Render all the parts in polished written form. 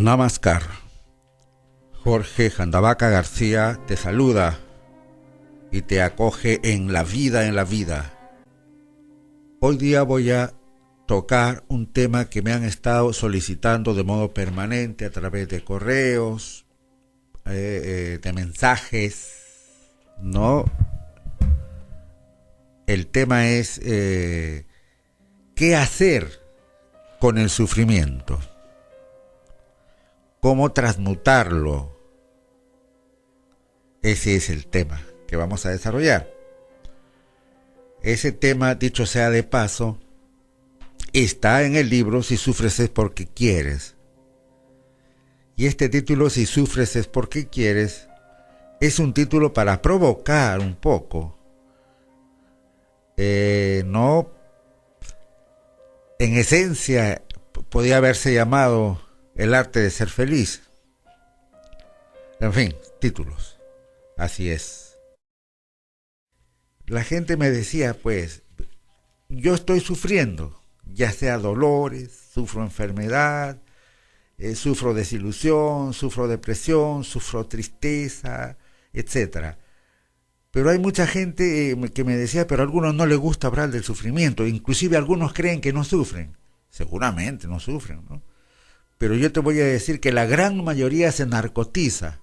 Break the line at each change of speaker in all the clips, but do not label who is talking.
Namaskar. Jorge Jandavaca García te saluda y te acoge en la vida, en la vida. Hoy día voy a tocar un tema que me han estado solicitando de modo permanente a través de correos, de mensajes, ¿no? El tema es ¿qué hacer con el sufrimiento? ¿Cómo transmutarlo? Ese es el tema que vamos a desarrollar. Ese tema, dicho sea de paso, está en el libro Si sufres es porque quieres. Y este título, Si sufres es porque quieres, es un título para provocar un poco. No, en esencia, podía haberse llamado El arte de ser feliz. En fin, títulos. Así es. La gente me decía, pues, yo estoy sufriendo, ya sea dolores, sufro enfermedad, sufro desilusión, sufro depresión, sufro tristeza, etcétera. Pero hay mucha gente que me decía, pero a algunos no les gusta hablar del sufrimiento, inclusive algunos creen que no sufren. Seguramente no sufren, ¿no? Pero yo te voy a decir que la gran mayoría se narcotiza.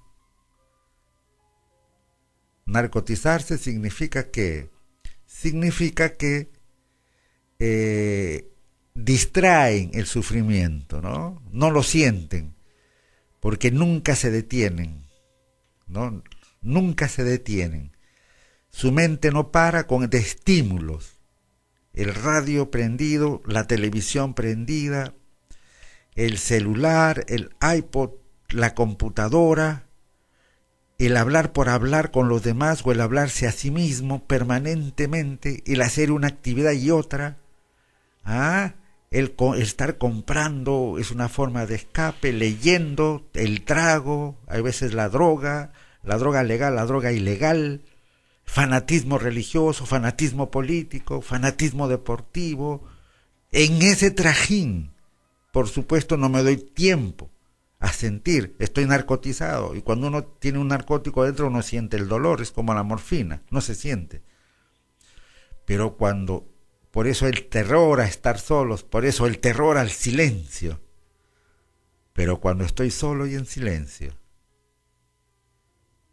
Narcotizarse significa que distraen el sufrimiento, ¿no? No lo sienten, porque nunca se detienen, ¿no? Nunca se detienen. Su mente no para de estímulos. El radio prendido, la televisión prendida, el celular, el iPod, la computadora, el hablar por hablar con los demás o el hablarse a sí mismo permanentemente, el hacer una actividad y otra, el estar comprando es una forma de escape, leyendo, el trago, hay veces la droga legal, la droga ilegal, fanatismo religioso, fanatismo político, fanatismo deportivo. En ese trajín, por supuesto, no me doy tiempo a sentir, estoy narcotizado, y cuando uno tiene un narcótico adentro uno siente el dolor, es como la morfina, no se siente. Pero por eso el terror a estar solos, por eso el terror al silencio. Pero cuando estoy solo y en silencio,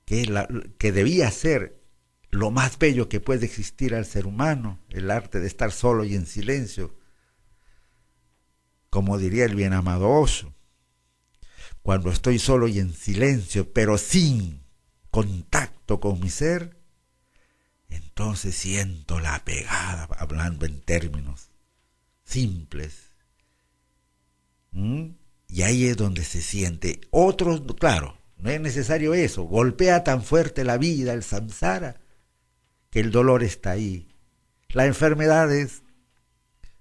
que debía ser lo más bello que puede existir al ser humano, el arte de estar solo y en silencio, como diría el bien amado Osho, cuando estoy solo y en silencio, pero sin contacto con mi ser, entonces siento la pegada, hablando en términos simples. Y ahí es donde se siente. Otros, claro, no es necesario eso, golpea tan fuerte la vida, el samsara, que el dolor está ahí. La enfermedad es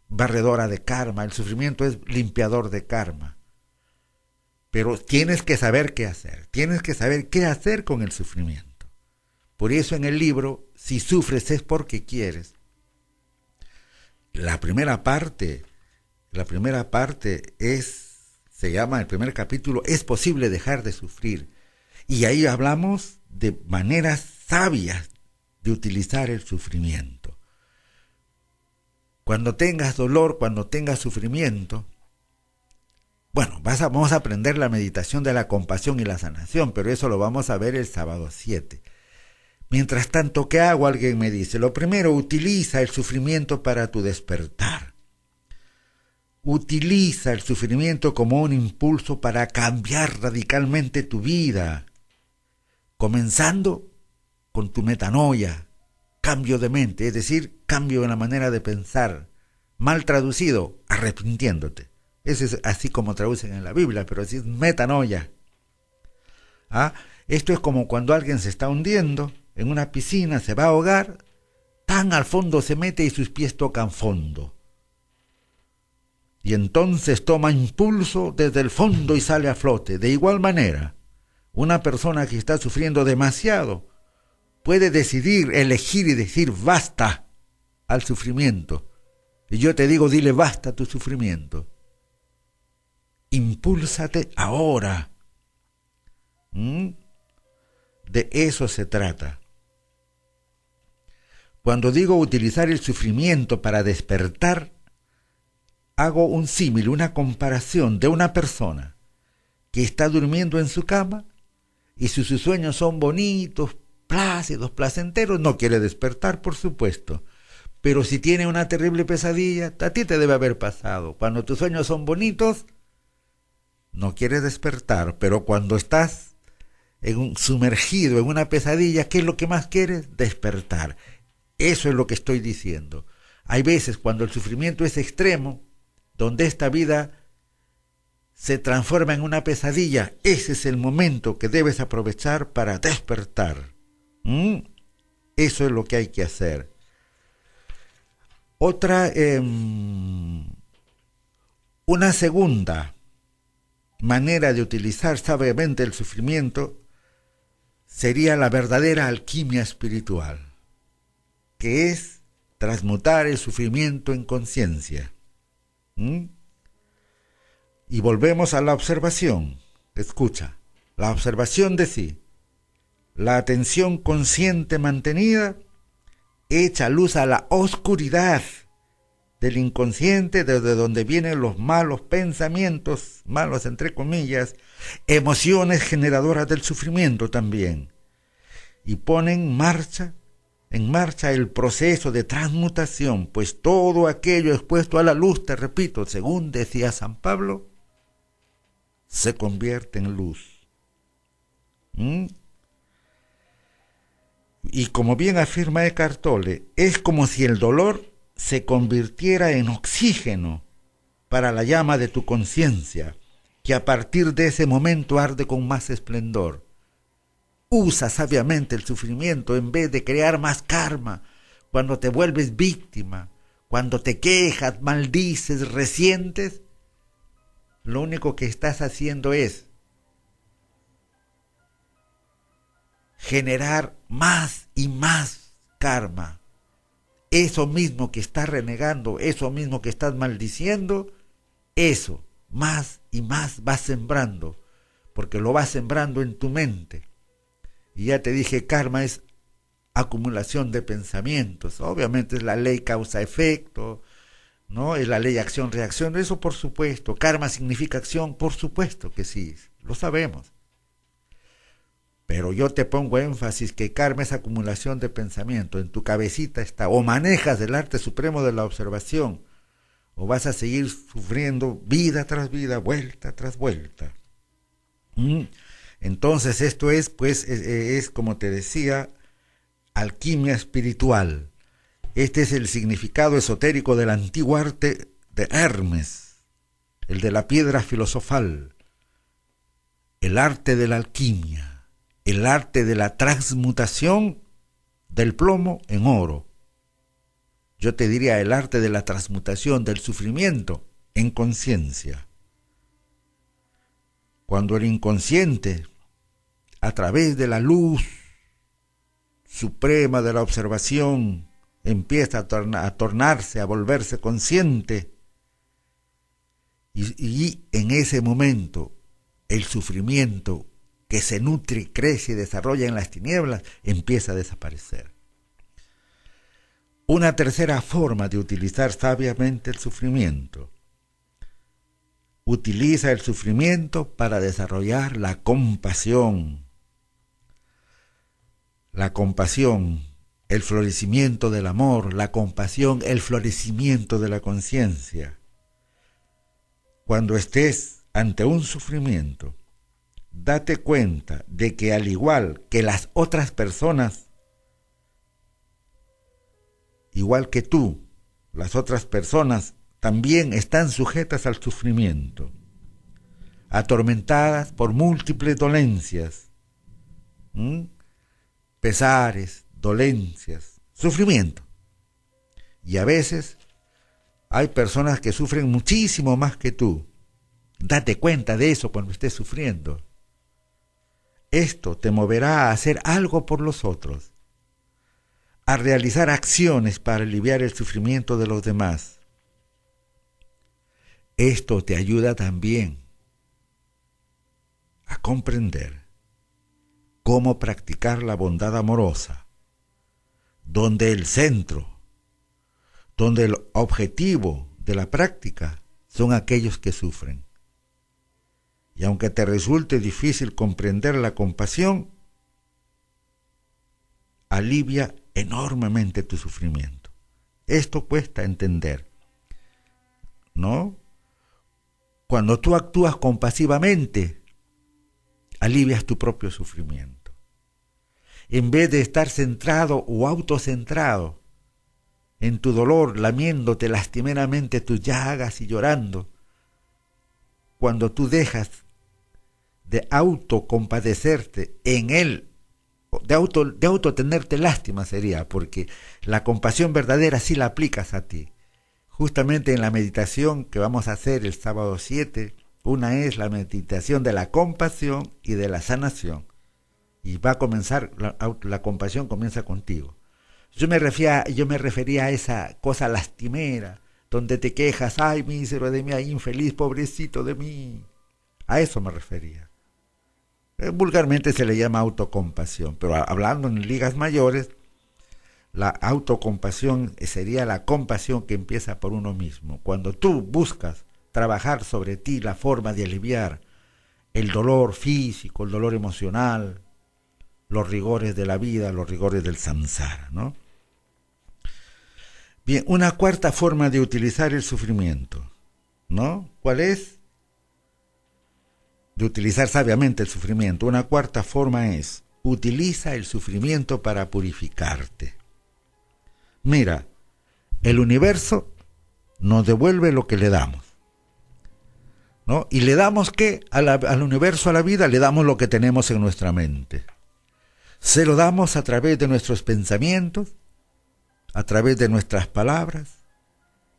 barredora de karma, el sufrimiento es limpiador de karma. Pero tienes que saber qué hacer, tienes que saber qué hacer con el sufrimiento. Por eso en el libro, Si sufres es porque quieres, la primera parte se llama, el primer capítulo, Es posible dejar de sufrir. Y ahí hablamos de maneras sabias de utilizar el sufrimiento. Cuando tengas dolor, cuando tengas sufrimiento, bueno, vamos a aprender la meditación de la compasión y la sanación, pero eso lo vamos a ver el sábado 7. Mientras tanto, ¿qué hago? Alguien me dice. Lo primero, utiliza el sufrimiento para tu despertar. Utiliza el sufrimiento como un impulso para cambiar radicalmente tu vida, comenzando con tu metanoia, cambio de mente, es decir, cambio en la manera de pensar, mal traducido, arrepintiéndote. Ese es así como traducen en la Biblia, pero así es metanoia. Esto es como cuando alguien se está hundiendo en una piscina, se va a ahogar, tan al fondo se mete y sus pies tocan fondo. Y entonces toma impulso desde el fondo y sale a flote. De igual manera, una persona que está sufriendo demasiado puede decidir, elegir y decir basta al sufrimiento. Y yo te digo, dile basta a tu sufrimiento. impúlsate ahora. De eso se trata. Cuando digo utilizar el sufrimiento para despertar, hago un símil, una comparación de una persona que está durmiendo en su cama y si sus sueños son bonitos, plácidos, placenteros, no quiere despertar, por supuesto. Pero si tiene una terrible pesadilla, a ti te debe haber pasado. Cuando tus sueños son bonitos, no quieres despertar, pero cuando estás sumergido en una pesadilla, ¿qué es lo que más quieres? Despertar. Eso es lo que estoy diciendo. Hay veces cuando el sufrimiento es extremo, donde esta vida se transforma en una pesadilla, ese es el momento que debes aprovechar para despertar. Eso es lo que hay que hacer. Una segunda manera de utilizar sabiamente el sufrimiento sería la verdadera alquimia espiritual, que es transmutar el sufrimiento en conciencia. Y volvemos a la observación. Escucha, la observación de sí, la atención consciente mantenida, echa luz a la oscuridad del inconsciente, desde donde vienen los malos pensamientos, malos entre comillas, emociones generadoras del sufrimiento también, y pone en marcha el proceso de transmutación, pues todo aquello expuesto a la luz, te repito, según decía San Pablo, se convierte en luz. Y como bien afirma Eckhart Tolle, es como si el dolor se convirtiera en oxígeno para la llama de tu conciencia, que a partir de ese momento arde con más esplendor. Usa sabiamente el sufrimiento en vez de crear más karma. Cuando te vuelves víctima, cuando te quejas, maldices, resientes, lo único que estás haciendo es generar más y más karma. Eso mismo que estás renegando, eso mismo que estás maldiciendo, eso más y más vas sembrando, porque lo vas sembrando en tu mente. Y ya te dije, karma es acumulación de pensamientos. Obviamente es la ley causa-efecto, ¿no? Es la ley acción-reacción, eso por supuesto. Karma significa acción, por supuesto que sí, lo sabemos. Pero yo te pongo énfasis que karma es acumulación de pensamiento. En tu cabecita está, o manejas el arte supremo de la observación, o vas a seguir sufriendo vida tras vida, vuelta tras vuelta. Entonces esto es, pues, es como te decía, alquimia espiritual. Este es el significado esotérico del antiguo arte de Hermes, el de la piedra filosofal, el arte de la alquimia, el arte de la transmutación del plomo en oro. Yo te diría el arte de la transmutación del sufrimiento en conciencia. Cuando el inconsciente, a través de la luz suprema de la observación, empieza a tornarse, a volverse consciente, y en ese momento el sufrimiento que se nutre, crece y desarrolla en las tinieblas empieza a desaparecer. Una tercera forma de utilizar sabiamente el sufrimiento: utiliza el sufrimiento para desarrollar la compasión. La compasión, el florecimiento del amor, la compasión, el florecimiento de la conciencia. Cuando estés ante un sufrimiento, date cuenta de que al igual que las otras personas, igual que tú, las otras personas también están sujetas al sufrimiento, atormentadas por múltiples dolencias, pesares, dolencias, sufrimiento. Y a veces hay personas que sufren muchísimo más que tú. Date cuenta de eso cuando estés sufriendo. Esto te moverá a hacer algo por los otros, a realizar acciones para aliviar el sufrimiento de los demás. Esto te ayuda también a comprender cómo practicar la bondad amorosa, donde el centro, donde el objetivo de la práctica son aquellos que sufren. Y aunque te resulte difícil comprender la compasión, alivia enormemente tu sufrimiento. Esto cuesta entender, ¿no? Cuando tú actúas compasivamente, alivias tu propio sufrimiento. En vez de estar centrado o autocentrado en tu dolor, lamiéndote lastimeramente tus llagas y llorando, cuando tú dejas de autocompadecerte en él, de autotenerte lástima sería, porque la compasión verdadera sí la aplicas a ti. Justamente en la meditación que vamos a hacer el sábado 7, una es la meditación de la compasión y de la sanación. Y va a comenzar, la compasión comienza contigo. Yo me refería a esa cosa lastimera, donde te quejas, ay, mísero de mí, ay, infeliz, pobrecito de mí. A eso me refería. Vulgarmente se le llama autocompasión, pero hablando en ligas mayores, la autocompasión sería la compasión que empieza por uno mismo. Cuando tú buscas trabajar sobre ti la forma de aliviar el dolor físico, el dolor emocional, los rigores de la vida, los rigores del samsara, ¿no? Bien, una cuarta forma de utilizar el sufrimiento, ¿no? ¿Cuál es? De utilizar sabiamente el sufrimiento. Una cuarta forma es, utiliza el sufrimiento para purificarte. Mira, el universo nos devuelve lo que le damos, ¿no? Y le damos ¿qué? Al universo, a la vida, le damos lo que tenemos en nuestra mente. Se lo damos a través de nuestros pensamientos, a través de nuestras palabras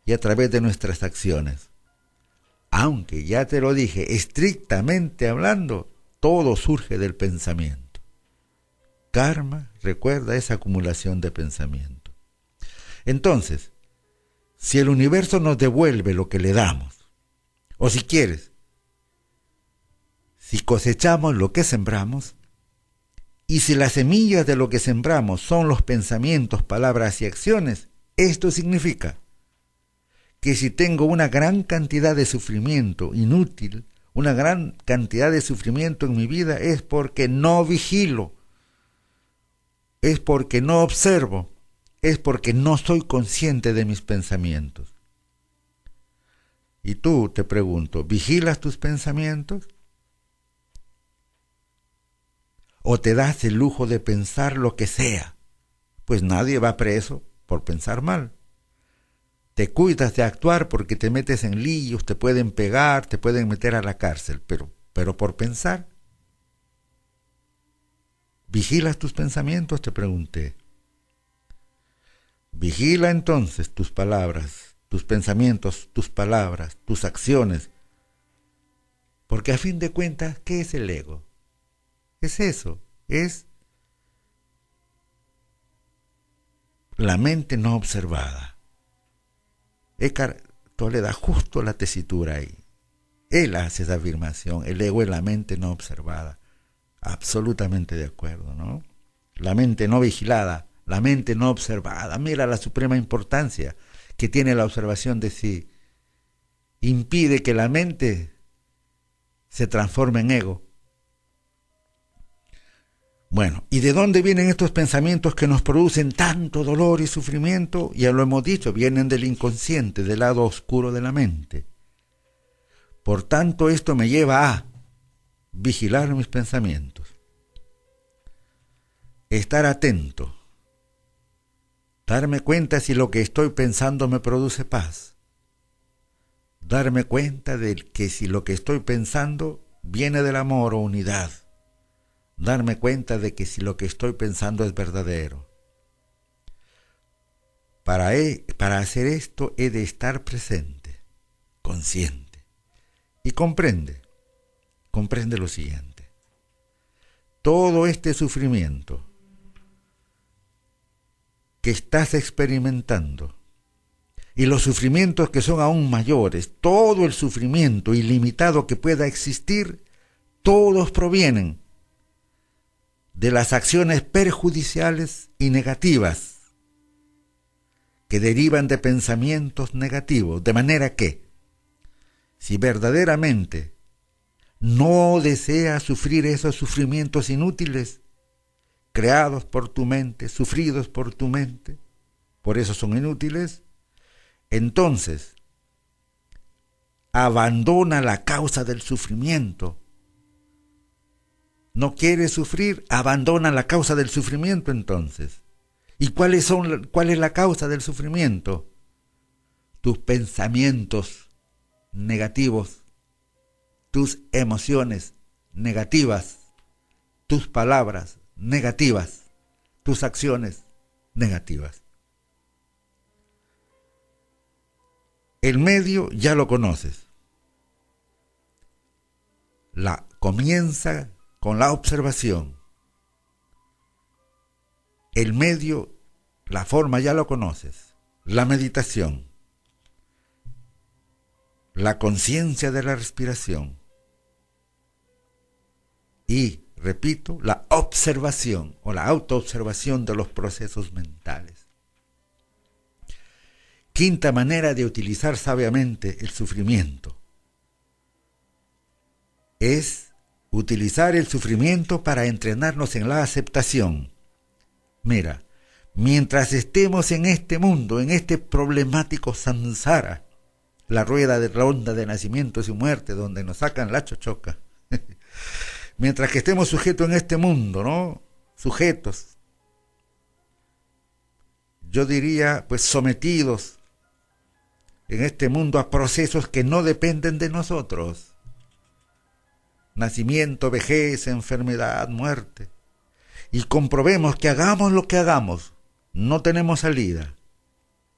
y a través de nuestras acciones. Aunque ya te lo dije, estrictamente hablando, todo surge del pensamiento. Karma, recuerda esa acumulación de pensamiento. Entonces, si el universo nos devuelve lo que le damos, o si quieres, si cosechamos lo que sembramos, y si las semillas de lo que sembramos son los pensamientos, palabras y acciones, esto significa que si tengo una gran cantidad de sufrimiento inútil, una gran cantidad de sufrimiento en mi vida, es porque no vigilo, es porque no observo, es porque no soy consciente de mis pensamientos. Y tú, te pregunto, ¿vigilas tus pensamientos? ¿O te das el lujo de pensar lo que sea? Pues nadie va preso por pensar mal. Te cuidas de actuar porque te metes en líos, te pueden pegar, te pueden meter a la cárcel, pero por pensar. ¿Vigilas tus pensamientos? Te pregunté. Vigila entonces tus palabras, tus pensamientos, tus palabras, tus acciones, porque a fin de cuentas, ¿qué es el ego? Es eso, es la mente no observada. Eckhart Tolle da justo la tesitura ahí. Él hace esa afirmación, el ego es la mente no observada. Absolutamente de acuerdo, ¿no? La mente no vigilada, la mente no observada. Mira la suprema importancia que tiene la observación de sí. Impide que la mente se transforme en ego. Bueno, ¿y de dónde vienen estos pensamientos que nos producen tanto dolor y sufrimiento? Ya lo hemos dicho, vienen del inconsciente, del lado oscuro de la mente. Por tanto, esto me lleva a vigilar mis pensamientos, estar atento, darme cuenta si lo que estoy pensando me produce paz, darme cuenta de que si lo que estoy pensando viene del amor o unidad, darme cuenta de que si lo que estoy pensando es verdadero. Para hacer esto he de estar presente, consciente. Y comprende lo siguiente. Todo este sufrimiento que estás experimentando y los sufrimientos que son aún mayores, todo el sufrimiento ilimitado que pueda existir, todos provienen de las acciones perjudiciales y negativas que derivan de pensamientos negativos, de manera que, si verdaderamente no deseas sufrir esos sufrimientos inútiles, creados por tu mente, sufridos por tu mente, por eso son inútiles, entonces abandona la causa del sufrimiento. ¿No quieres sufrir? Abandona la causa del sufrimiento entonces. ¿Y cuál es la causa del sufrimiento? Tus pensamientos negativos, tus emociones negativas, tus palabras negativas, tus acciones negativas. El medio ya lo conoces. Comienza con la observación. El medio, la forma ya lo conoces. La meditación. La conciencia de la respiración. Y, repito, la observación o la autoobservación de los procesos mentales. Quinta manera de utilizar sabiamente el sufrimiento es utilizar el sufrimiento para entrenarnos en la aceptación. Mira, mientras estemos en este mundo, en este problemático samsara, la ronda de nacimientos y muerte, donde nos sacan la chochoca, mientras que estemos sujetos en este mundo, ¿no? Sujetos, yo diría, pues sometidos en este mundo a procesos que no dependen de nosotros. Nacimiento, vejez, enfermedad, muerte. Y comprobemos que hagamos lo que hagamos, no tenemos salida.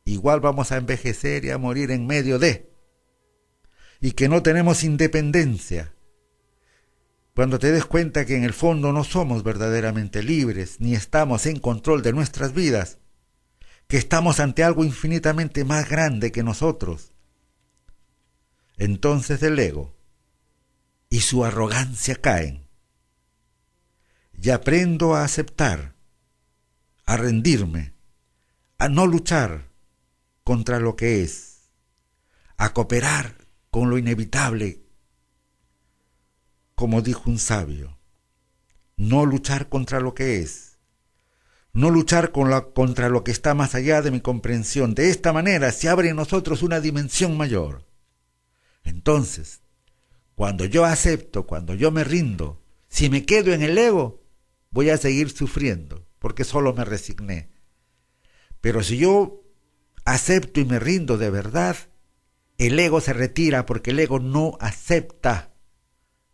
Igual vamos a envejecer y a morir en medio de. Y que no tenemos independencia. Cuando te des cuenta que en el fondo no somos verdaderamente libres, ni estamos en control de nuestras vidas, que estamos ante algo infinitamente más grande que nosotros, entonces el ego y su arrogancia caen. Y aprendo a aceptar, a rendirme, a no luchar contra lo que es, a cooperar con lo inevitable, como dijo un sabio, no luchar contra lo que es, no luchar contra lo que está más allá de mi comprensión. De esta manera se abre en nosotros una dimensión mayor. Entonces, cuando yo acepto, cuando yo me rindo, si me quedo en el ego, voy a seguir sufriendo, porque solo me resigné. Pero si yo acepto y me rindo de verdad, el ego se retira, porque el ego no acepta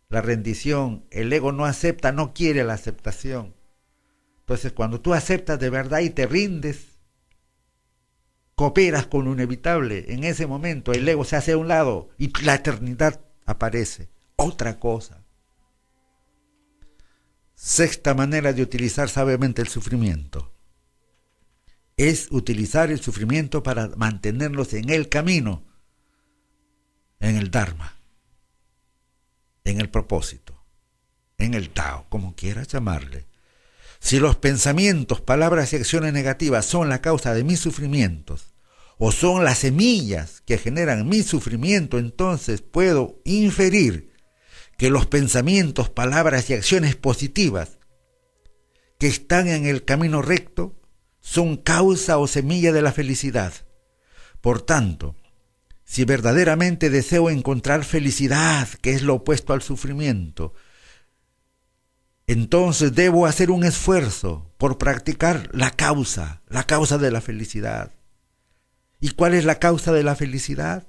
la rendición, el ego no acepta, no quiere la aceptación. Entonces, cuando tú aceptas de verdad y te rindes, cooperas con lo inevitable, en ese momento el ego se hace a un lado y la eternidad aparece, otra cosa. Sexta manera de utilizar sabiamente el sufrimiento es utilizar el sufrimiento para mantenernos en el camino, en el Dharma, en el propósito, en el Tao, como quieras llamarle. Si los pensamientos, palabras y acciones negativas son la causa de mis sufrimientos, o son las semillas que generan mi sufrimiento, entonces puedo inferir que los pensamientos, palabras y acciones positivas que están en el camino recto son causa o semilla de la felicidad. Por tanto, si verdaderamente deseo encontrar felicidad, que es lo opuesto al sufrimiento, entonces debo hacer un esfuerzo por practicar la causa de la felicidad. ¿Y cuál es la causa de la felicidad?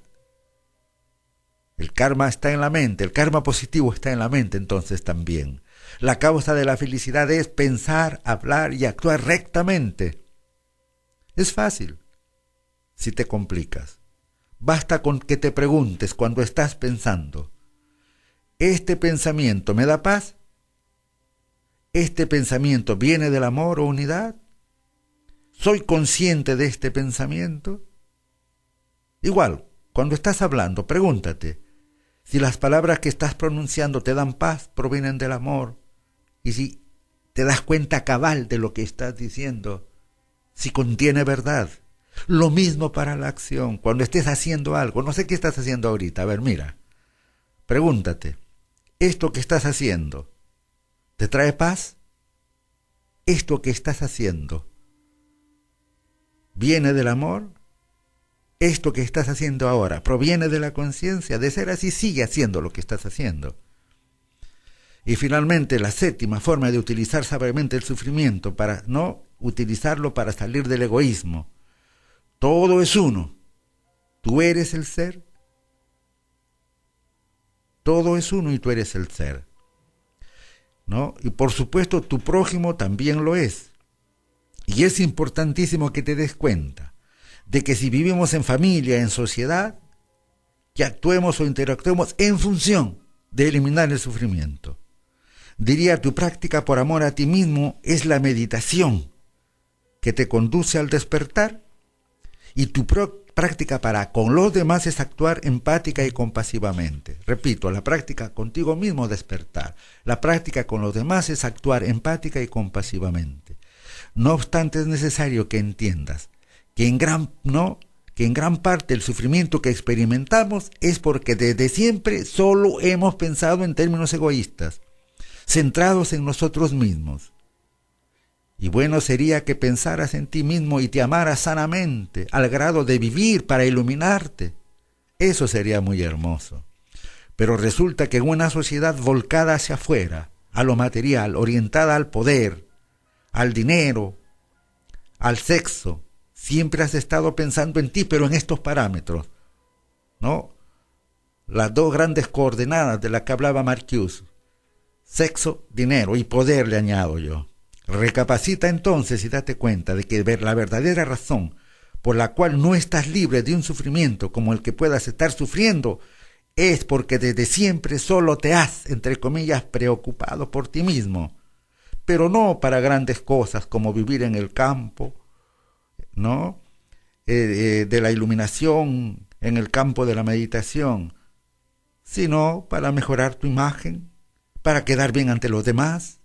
El karma está en la mente, el karma positivo está en la mente entonces también. La causa de la felicidad es pensar, hablar y actuar rectamente. Es fácil, si te complicas. Basta con que te preguntes cuando estás pensando, ¿este pensamiento me da paz? ¿Este pensamiento viene del amor o unidad? ¿Soy consciente de este pensamiento? Igual, cuando estás hablando, pregúntate, Si las palabras que estás pronunciando te dan paz, provienen del amor. Y si te das cuenta cabal de lo que estás diciendo, si contiene verdad. Lo mismo para la acción. Cuando estés haciendo algo, no sé qué estás haciendo ahorita. A ver, mira, pregúntate, ¿esto que estás haciendo te trae paz? ¿Esto que estás haciendo viene del amor? ¿Esto que estás haciendo ahora proviene de la conciencia? De ser así, sigue haciendo lo que estás haciendo. Y finalmente, la séptima forma de utilizar sabiamente el sufrimiento, para no utilizarlo para salir del egoísmo. Todo es uno. Tú eres el ser. Todo es uno y tú eres el ser, ¿no? Y por supuesto, tu prójimo también lo es. Y es importantísimo que te des cuenta de que si vivimos en familia, en sociedad, que actuemos o interactuemos en función de eliminar el sufrimiento. Diría, tu práctica por amor a ti mismo es la meditación que te conduce al despertar, y tu práctica para con los demás es actuar empática y compasivamente. Repito, la práctica contigo mismo despertar, la práctica con los demás es actuar empática y compasivamente. No obstante, es necesario que entiendas que en gran parte el sufrimiento que experimentamos es porque desde siempre solo hemos pensado en términos egoístas, centrados en nosotros mismos. Y bueno sería que pensaras en ti mismo y te amaras sanamente, al grado de vivir para iluminarte. Eso sería muy hermoso. Pero resulta que en una sociedad volcada hacia afuera, a lo material, orientada al poder, al dinero, al sexo, siempre has estado pensando en ti, pero en estos parámetros, ¿no? Las dos grandes coordenadas de las que hablaba Marcuse: sexo, dinero y poder, le añado yo. Recapacita entonces y date cuenta de que la verdadera razón por la cual no estás libre de un sufrimiento como el que puedas estar sufriendo es porque desde siempre solo te has, entre comillas, preocupado por ti mismo, pero no para grandes cosas como vivir en el campo, ¿no? De la iluminación, en el campo de la meditación, sino para mejorar tu imagen, para quedar bien ante los demás,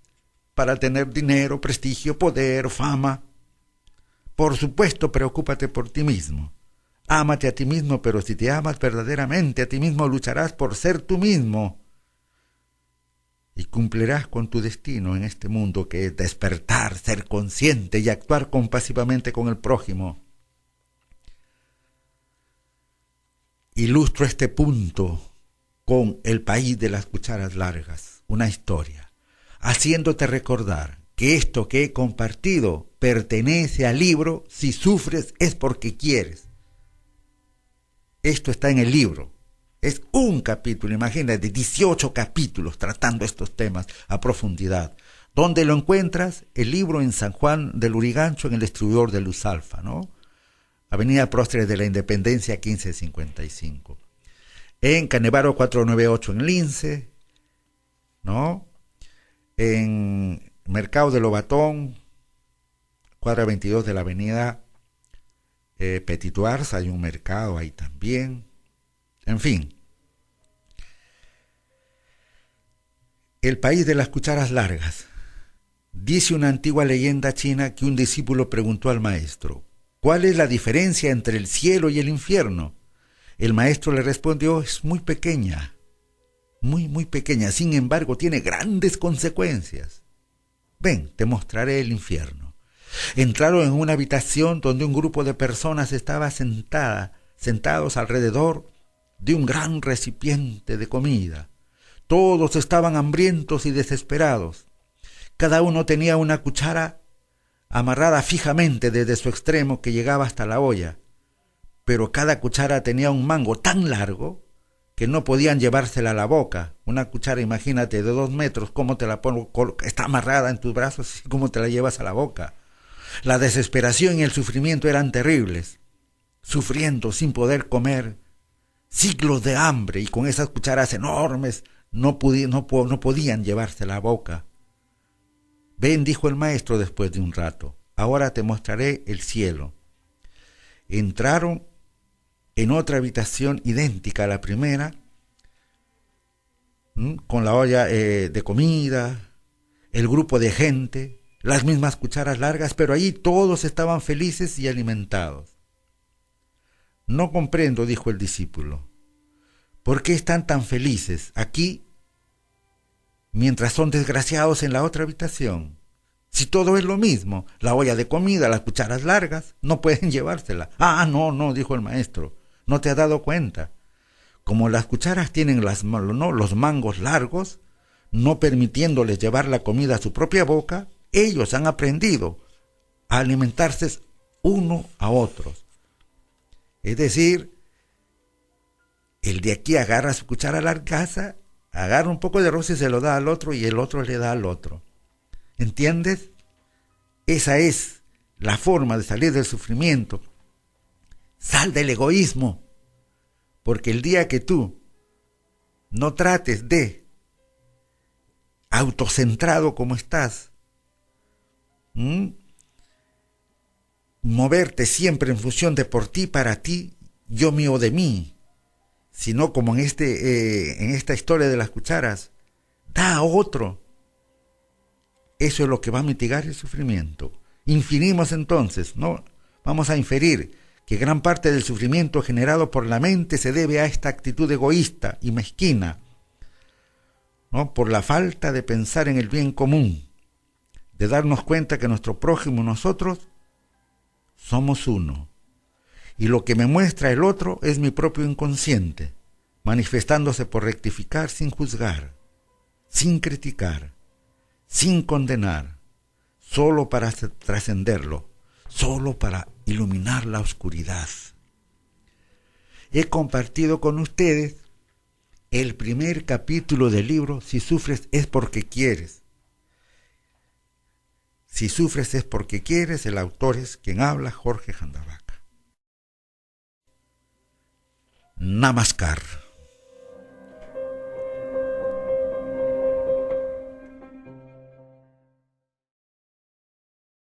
para tener dinero, prestigio, poder, fama. Por supuesto, preocúpate por ti mismo. Ámate a ti mismo, pero si te amas verdaderamente a ti mismo, lucharás por ser tú mismo. Y cumplirás con tu destino en este mundo, que es despertar, ser consciente y actuar compasivamente con el prójimo. Ilustro este punto con El país de las cucharas largas, una historia, haciéndote recordar que esto que he compartido pertenece al libro Si sufres es porque quieres. Esto está en el libro. Es un capítulo, imagínate, 18 capítulos tratando estos temas a profundidad. ¿Dónde lo encuentras? El libro en San Juan del Lurigancho, en el distribuidor de Luz Alfa, ¿no? Avenida Próceres de la Independencia, 1555. En Canevaro 498 en Lince, ¿no? En Mercado de Lobatón, cuadra 22 de la avenida Petit Ars, hay un mercado ahí también. En fin, el país de las cucharas largas. Dice una antigua leyenda china que un discípulo preguntó al maestro: ¿cuál es la diferencia entre el cielo y el infierno? El maestro le respondió: es muy pequeña, muy pequeña, sin embargo tiene grandes consecuencias. Ven, te mostraré el infierno. Entraron en una habitación donde un grupo de personas estaba sentados alrededor de un gran recipiente de comida. Todos estaban hambrientos y desesperados. Cada uno tenía una cuchara amarrada fijamente desde su extremo que llegaba hasta la olla, pero cada cuchara tenía un mango tan largo que no podían llevársela a la boca. Una cuchara, imagínate, de 2 metros, ¿cómo te la pongo? Está amarrada en tus brazos, ¿cómo te la llevas a la boca? La desesperación y el sufrimiento eran terribles, sufriendo sin poder comer, siglos de hambre, y con esas cucharas enormes no podían llevarse la boca. Ven, dijo el maestro después de un rato, ahora te mostraré el cielo. Entraron en otra habitación idéntica a la primera, con la olla de comida, el grupo de gente, las mismas cucharas largas, pero allí todos estaban felices y alimentados. No comprendo, dijo el discípulo, ¿por qué están tan felices aquí mientras son desgraciados en la otra habitación? Si todo es lo mismo, la olla de comida, las cucharas largas, no pueden llevársela. Ah, no, dijo el maestro, no te has dado cuenta. Como las cucharas tienen los mangos largos, no permitiéndoles llevar la comida a su propia boca, ellos han aprendido a alimentarse uno a otros. Es decir, el de aquí agarra su cuchara largaza, agarra un poco de arroz y se lo da al otro y el otro le da al otro. ¿Entiendes? Esa es la forma de salir del sufrimiento. Sal del egoísmo, porque el día que tú no trates de autocentrado como estás, moverte siempre en función de por ti, para ti, yo mío de mí, sino como en esta historia de las cucharas, da a otro. Eso es lo que va a mitigar el sufrimiento. Inferimos entonces, ¿no? Vamos a inferir que gran parte del sufrimiento generado por la mente se debe a esta actitud egoísta y mezquina, ¿no? Por la falta de pensar en el bien común, de darnos cuenta que nuestro prójimo y nosotros somos uno. Y lo que me muestra el otro es mi propio inconsciente, manifestándose por rectificar sin juzgar, sin criticar, sin condenar, solo para trascenderlo, solo para iluminar la oscuridad. He compartido con ustedes el primer capítulo del libro Si sufres es porque quieres. Si sufres es porque quieres, el autor es quien habla, Jorge Jandabaca. Namaskar.